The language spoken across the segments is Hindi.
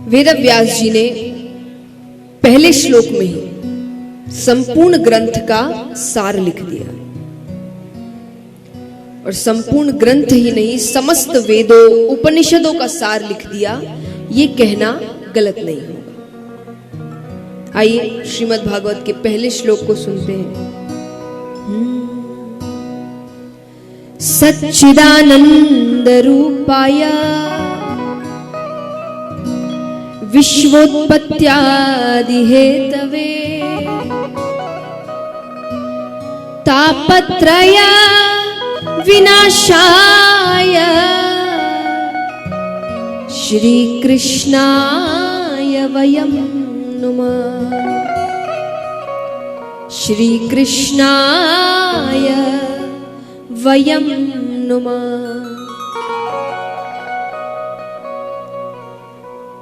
वेदव्यास जी ने पहले श्लोक में ही संपूर्ण ग्रंथ का सार लिख दिया, और संपूर्ण ग्रंथ ही नहीं समस्त वेदों उपनिषदों का सार लिख दिया। ये कहना गलत नहीं होगा। आइए श्रीमद् भागवत के पहले श्लोक को सुनते हैं। सच्चिदानंद रूपाय विश्वोत्पत्त्यादि हेतवे तापत्रय विनाशाय श्री कृष्णाय वयं नुमः। श्री कृष्णाय वयं नुमः।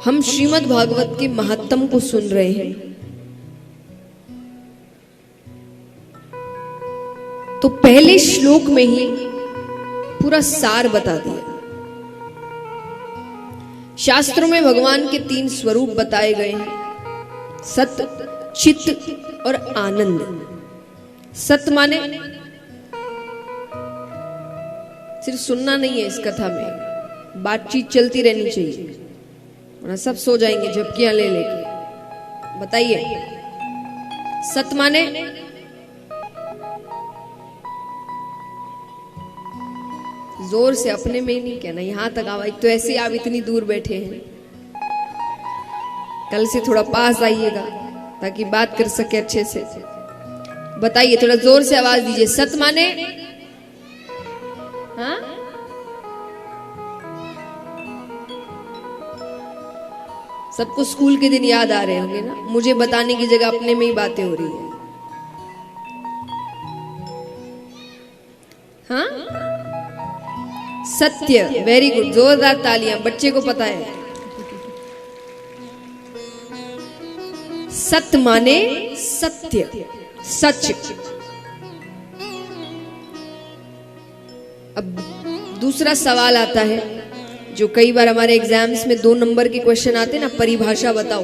हम श्रीमद् भागवत के महत्तम को सुन रहे हैं, तो पहले श्लोक में ही पूरा सार बता दिया। शास्त्रों में भगवान के 3 स्वरूप बताए गए हैं, सत्य, चित्त और आनंद। सत्य माने सिर्फ सुनना नहीं है, इस कथा में बातचीत चलती रहनी चाहिए, वरना सब सो जाएंगे झपकियां ले लेके। बताइए, सत्य माने जोर से अपने में ही नहीं कहना, यहां तक आवाज। तो ऐसे आप इतनी दूर बैठे हैं, कल से थोड़ा पास आइएगा ताकि बात कर सके अच्छे से। बताइए, थोड़ा जोर से आवाज दीजिए। सत्य माने हाँ, सबको स्कूल के दिन याद आ रहे होंगे ना। मुझे बताने की जगह अपने में ही बातें हो रही है। हाँ, सत्य, वेरी गुड, जोरदार तालियां। बच्चे को पता है। सत्य माने सत्य, सच। अब दूसरा सवाल आता है, जो कई बार हमारे एग्जाम्स में 2 नंबर के क्वेश्चन आते हैं ना, परिभाषा बताओ।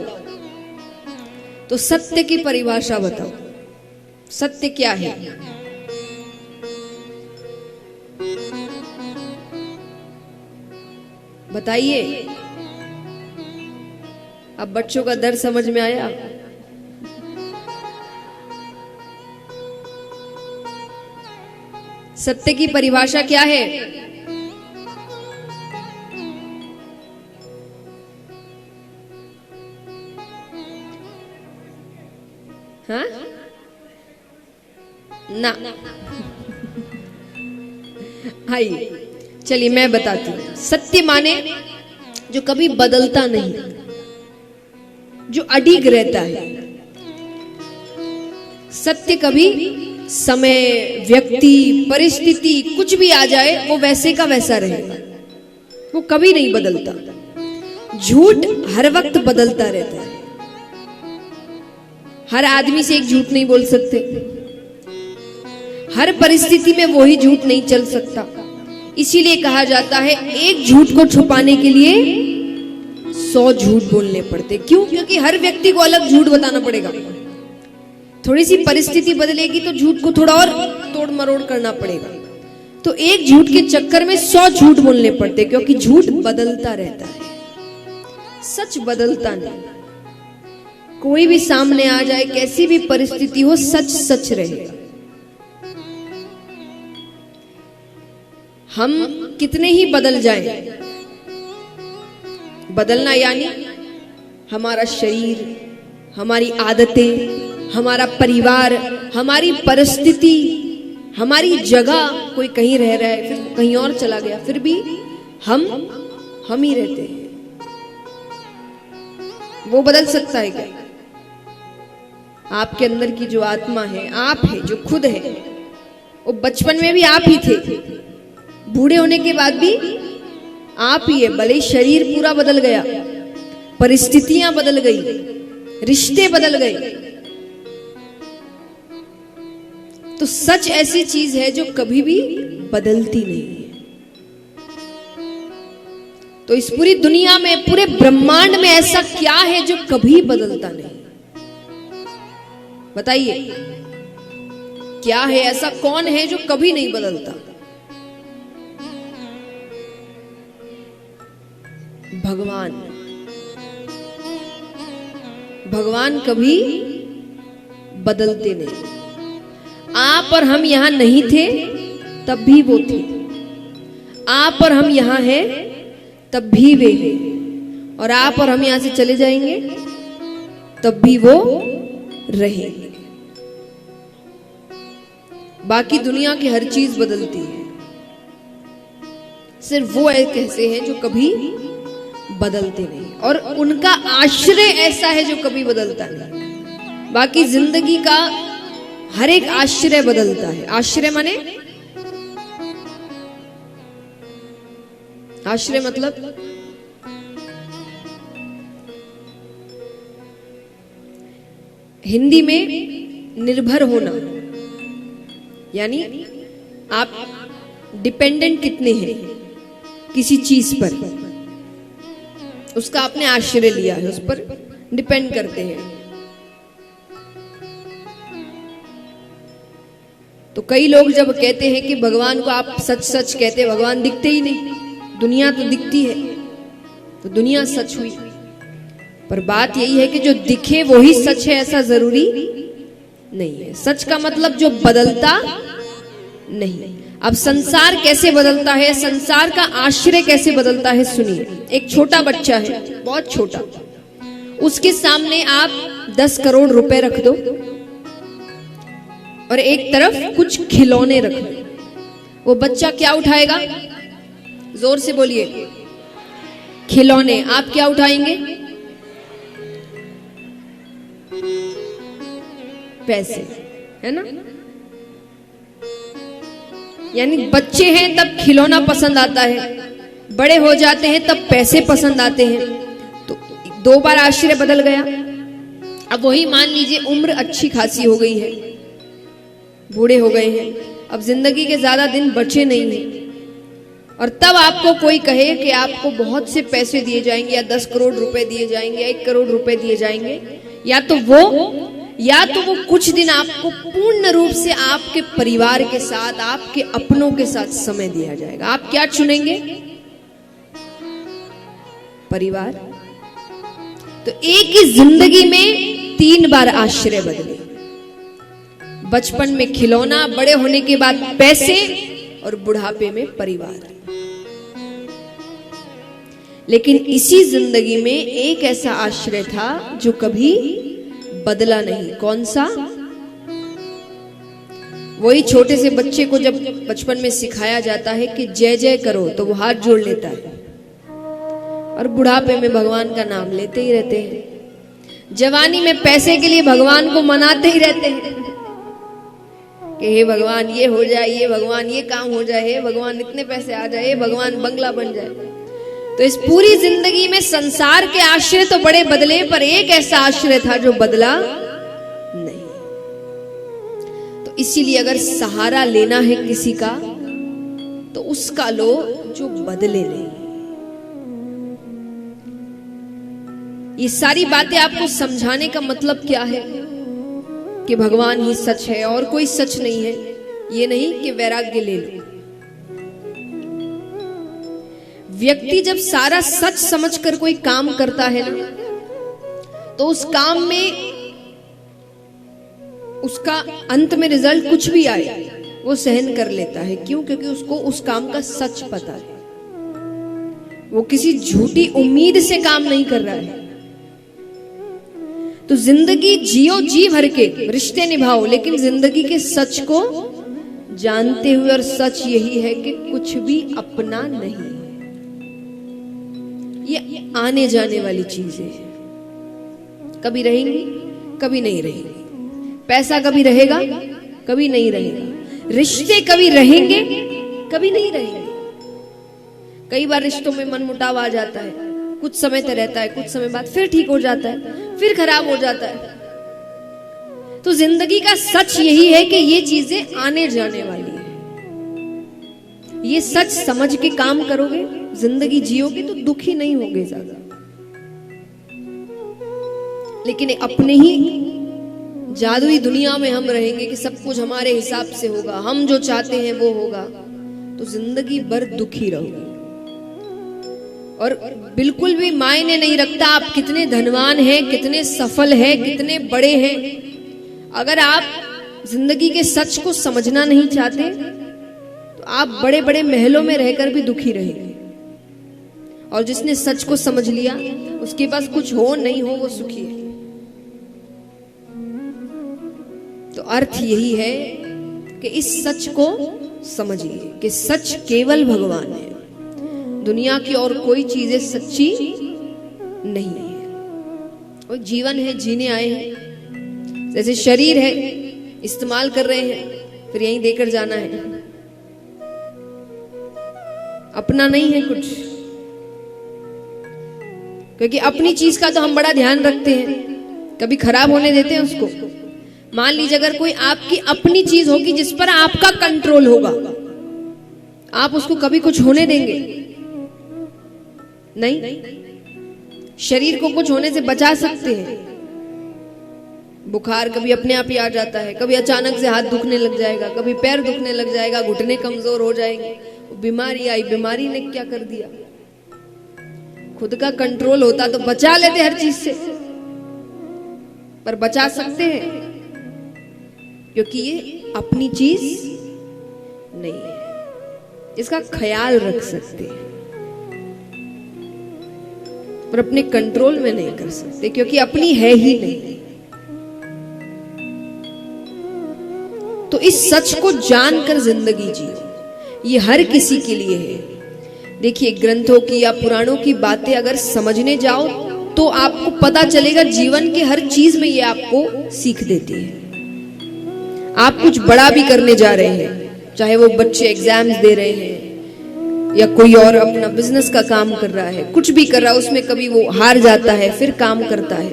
तो सत्य की परिभाषा बताओ, सत्य क्या है? बताइए। अब बच्चों का दर्द समझ में आया? सत्य की परिभाषा क्या है? हाँ? ना। आइए, चलिए मैं बताती हूं। सत्य माने जो कभी बदलता नहीं, जो अडिग रहता है। सत्य कभी समय, व्यक्ति, परिस्थिति कुछ भी आ जाए वो वैसे का वैसा रहेगा, वो कभी नहीं बदलता। झूठ हर वक्त बदलता रहता है। हर आदमी से एक झूठ नहीं बोल सकते, हर परिस्थिति में वही झूठ नहीं चल सकता। इसीलिए कहा जाता है एक झूठ को छुपाने के लिए 100 झूठ बोलने पड़ते। क्यों? क्योंकि हर व्यक्ति को अलग झूठ बताना पड़ेगा। थोड़ी सी परिस्थिति बदलेगी तो झूठ को थोड़ा और तोड़ मरोड़ करना पड़ेगा। तो एक झूठ के चक्कर में 100 झूठ बोलने पड़ते, क्योंकि झूठ बदलता रहता है, सच बदलता नहीं। कोई भी सामने आ जाए, कैसी भी परिस्थिति हो, सच सच रहेगा। हम कितने ही बदल जाएं, बदलना यानी हमारा शरीर, हमारी आदतें, हमारा परिवार, हमारी परिस्थिति, हमारी जगह। कोई कहीं रह रहा है, फिर कहीं और चला गया, फिर भी हम ही रहते हैं। वो बदल सकता है क्या? आपके अंदर की जो आत्मा है, आप है, जो खुद है, वो बचपन में भी आप ही थे, बूढ़े होने के बाद भी आप ही है। भले शरीर पूरा बदल गया, परिस्थितियां बदल गई, रिश्ते बदल गए, तो सच ऐसी चीज है जो कभी भी बदलती नहीं है। तो इस पूरी दुनिया में, पूरे ब्रह्मांड में ऐसा क्या है जो कभी बदलता नहीं? बताइए, क्या है ऐसा? कौन है जो कभी नहीं बदलता? भगवान। भगवान कभी बदलते नहीं। आप और हम यहां नहीं थे तब भी वो थे, आप और हम यहां हैं तब भी वे हैं, और आप और हम यहां से चले जाएंगे तब भी वो रहेंगे। बाकी दुनिया की हर चीज बदलती है, सिर्फ वो कैसे हैं जो कभी बदलते नहीं, और उनका आश्रय ऐसा है जो कभी बदलता नहीं। बाकी जिंदगी का हर एक आश्रय बदलता है। आश्रय माने, आश्रय मतलब हिंदी में निर्भर होना, यानी आप डिपेंडेंट कितने हैं किसी चीज पर, उसका आपने आश्रय लिया है, उस पर डिपेंड करते हैं। तो कई लोग जब कहते हैं कि भगवान को आप सच सच कहते, भगवान दिखते ही नहीं, दुनिया तो दिखती है, तो दुनिया सच हुई। पर बात यही है कि जो दिखे वही सच है ऐसा जरूरी नहीं है। सच का मतलब जो बदलता नहीं। अब संसार कैसे बदलता है, संसार का आश्रय कैसे बदलता है, सुनिए। एक छोटा बच्चा है, बहुत छोटा, उसके सामने आप 10 करोड़ रुपए रख दो और एक तरफ कुछ खिलौने रख दो, वो बच्चा क्या उठाएगा? जोर से बोलिए। खिलौने। आप क्या उठाएंगे? पैसे, है ना? यानी बच्चे हैं तब खिलौना पसंद आता है, बड़े हो जाते हैं तब पैसे पसंद आते हैं। तो 2 बार आश्रय बदल गया। अब वही मान लीजिए उम्र अच्छी खासी हो गई है, बूढ़े हो गए हैं, अब जिंदगी के ज्यादा दिन बचे नहीं हैं, और तब आपको कोई कहे कि आपको बहुत से पैसे दिए जाएंगे, या 10 करोड़ रुपए दिए जाएंगे, या 1 करोड़ रुपए दिए जाएंगे, या तो वो कुछ दिन आपको पूर्ण रूप से आपके परिवार के साथ, आपके अपनों के साथ समय दिया जाएगा। आप क्या चुनेंगे? परिवार। तो एक ही जिंदगी में 3 बार आश्रय बदले। बचपन में खिलौना, बड़े होने के बाद पैसे, और बुढ़ापे में परिवार। लेकिन इसी जिंदगी में एक ऐसा आश्रय था जो कभी बदला नहीं। कौन सा? वही छोटे से बच्चे को जब बचपन में सिखाया जाता है कि जय जय करो, तो वो हाथ जोड़ लेता है, और बुढ़ापे में भगवान का नाम लेते ही रहते हैं। जवानी में पैसे के लिए भगवान को मनाते ही रहते हैं कि हे भगवान ये हो जाए, ये भगवान ये काम हो जाए, हे भगवान इतने पैसे आ जाए, हे भगवान बंगला बन जाए। तो इस पूरी जिंदगी में संसार के आश्रय तो बड़े बदले, पर एक ऐसा आश्रय था जो बदला नहीं। तो इसीलिए अगर सहारा लेना है किसी का, तो उसका लो जो बदले नहीं। ये सारी बातें आपको समझाने का मतलब क्या है कि भगवान ही सच है और कोई सच नहीं है। ये नहीं कि वैराग्य ले लो। व्यक्ति जब सारा सच समझकर कोई काम करता है ना, तो उस काम में उसका अंत में रिजल्ट कुछ भी आए वो सहन कर लेता है। क्यों? क्योंकि उसको उस काम का सच पता है। वो किसी झूठी उम्मीद से काम नहीं कर रहा है। तो जिंदगी जियो, जी भर के रिश्ते निभाओ, लेकिन जिंदगी के सच को जानते हुए। और सच यही है कि कुछ भी अपना नहीं है, ये आने जाने वाली चीजें हैं। कभी रहेंगी, कभी नहीं रहेंगी। पैसा कभी रहेगा, कभी नहीं रहेगा। रिश्ते कभी रहेंगे, कभी नहीं रहेंगे। कई बार रिश्तों में मनमुटाव आ जाता है, कुछ समय तक रहता है, कुछ समय बाद फिर ठीक हो जाता है, फिर खराब हो जाता है। तो जिंदगी का सच यही है कि ये चीजें आने जाने वाली है। ये सच समझ के काम करोगे, जिंदगी जियोगे तो दुखी नहीं होगे ज्यादा। लेकिन अपने ही जादुई दुनिया में हम रहेंगे कि सब कुछ हमारे हिसाब से होगा, हम जो चाहते हैं वो होगा, तो जिंदगी भर दुखी रहोगे। और बिल्कुल भी मायने नहीं रखता आप कितने धनवान हैं, कितने सफल हैं, कितने बड़े हैं। अगर आप जिंदगी के सच को समझना नहीं चाहते तो आप बड़े बड़े महलों में रहकर भी दुखी रहेंगे। और जिसने सच को समझ लिया उसके पास कुछ हो नहीं हो वो सुखी है। तो अर्थ यही है कि इस सच को समझिए कि सच केवल भगवान है, दुनिया की और कोई चीजें सच्ची नहीं है। और जीवन है, जीने आए हैं। जैसे शरीर है, इस्तेमाल कर रहे हैं, फिर यहीं देकर जाना है। अपना नहीं है कुछ, क्योंकि अपनी चीज का तो हम बड़ा ध्यान रखते हैं, कभी खराब होने देते हैं उसको। मान लीजिए अगर कोई आपकी अपनी चीज होगी जिस पर आपका कंट्रोल होगा, आप उसको कभी कुछ होने देंगे? नहीं। शरीर को कुछ होने से बचा सकते हैं। बुखार कभी अपने आप ही आ जाता है, कभी अचानक से हाथ दुखने लग जाएगा, कभी पैर दुखने लग जाएगा, घुटने कमजोर हो जाएंगे। बीमारी आई, बीमारी ने क्या कर दिया? खुद का कंट्रोल होता तो बचा लेते हर चीज से, पर बचा सकते हैं क्योंकि ये अपनी चीज नहीं है, इसका ख्याल रख सकते हैं पर अपने कंट्रोल में नहीं कर सकते क्योंकि अपनी है ही नहीं। तो इस सच को जानकर जिंदगी जियो, ये हर किसी के लिए है। देखिए, ग्रंथों की या पुराणों की बातें अगर समझने जाओ तो आपको पता चलेगा जीवन के हर चीज में ये आपको सीख देती है। आप कुछ बड़ा भी करने जा रहे हैं, चाहे वो बच्चे एग्जाम्स दे रहे हैं या कोई और अपना बिजनेस का काम कर रहा है, कुछ भी कर रहा है, उसमें कभी वो हार जाता है फिर काम करता है।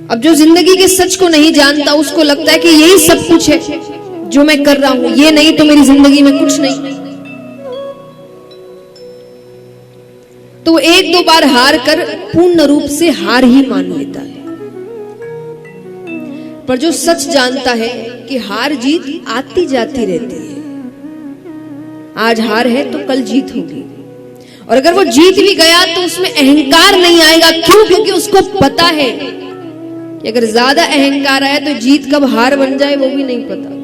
अब जो जिंदगी के सच को नहीं जानता उसको लगता है कि यही सब कुछ है जो मैं कर रहा हूं, ये नहीं तो मेरी जिंदगी में कुछ नहीं। तो एक दो बार हार कर पूर्ण रूप से हार ही मान लेता है। पर जो सच जानता है कि हार जीत आती जाती रहती है, आज हार है तो कल जीत होगी, और अगर वो जीत भी गया तो उसमें अहंकार नहीं आएगा। क्यों? क्योंकि उसको पता है कि अगर ज्यादा अहंकार आया तो जीत कब हार बन जाए वो भी नहीं पता।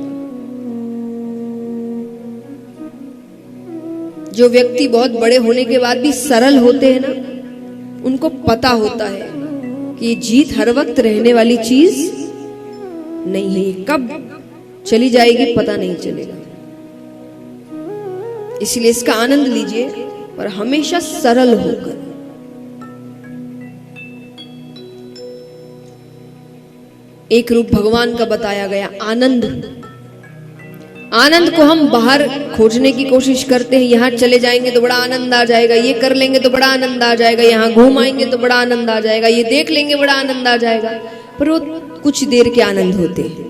जो व्यक्ति बहुत बड़े होने के बाद भी सरल होते हैं ना, उनको पता होता है कि जीत हर वक्त रहने वाली चीज नहीं है, कब चली जाएगी पता नहीं चलेगा। इसलिए इसका आनंद लीजिए और हमेशा सरल होकर। एक रूप भगवान का बताया गया आनंद। आनंद को हम बाहर खोजने की कोशिश करते हैं, यहां चले जाएंगे तो बड़ा आनंद आ जाएगा, ये कर लेंगे तो बड़ा आनंद आ जाएगा, यहां घूम आएंगे तो बड़ा आनंद आ जाएगा, ये देख लेंगे बड़ा आनंद आ जाएगा। पर वो कुछ देर के आनंद होते हैं।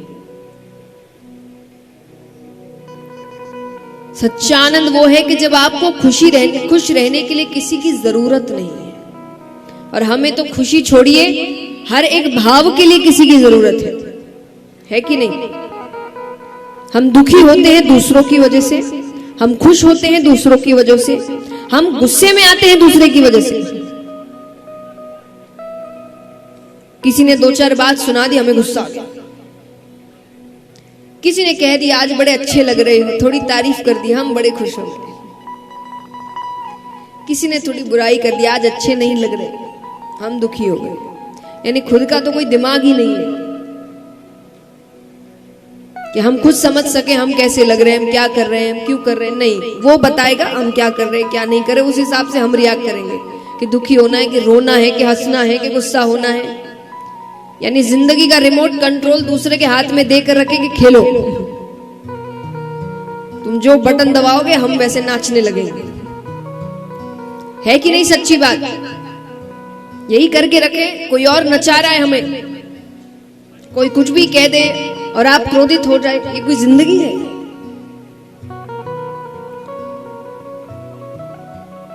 सच्चा आनंद वो है कि जब आपको खुश रहने के लिए किसी की जरूरत नहीं है। और हमें तो खुशी छोड़िए, हर एक भाव के लिए किसी की जरूरत है कि नहीं? हम दुखी होते हैं दूसरों की वजह से, हम खुश होते हैं दूसरों की वजह से, हम गुस्से में आते हैं दूसरे की वजह से। किसी ने दो चार बात सुना दी, हमें गुस्सा आ गया। किसी ने कह दिया आज बड़े अच्छे लग रहे हो, थोड़ी तारीफ कर दी, हम बड़े खुश हो गए। किसी ने थोड़ी बुराई कर दी, आज अच्छे नहीं लग रहे, हम दुखी हो गए। यानी खुद का तो कोई दिमाग ही नहीं है कि हम खुद समझ सके हम कैसे लग रहे हैं, हम क्या कर रहे हैं, हम क्यों कर रहे हैं। नहीं, वो बताएगा हम क्या कर रहे हैं क्या नहीं कर रहे, उस हिसाब से हम रिएक्ट करेंगे कि दुखी होना है कि रोना है कि हंसना है कि गुस्सा होना है। यानी जिंदगी का रिमोट कंट्रोल दूसरे के हाथ में देकर रखे कि खेलो, तुम जो बटन दबाओगे हम वैसे नाचने लगेंगे। है कि नहीं सच्ची बात? यही करके रखे, कोई और नचा रहा है हमें, कोई कुछ भी कह दे और आप क्रोधित हो जाए, ये कोई जिंदगी है?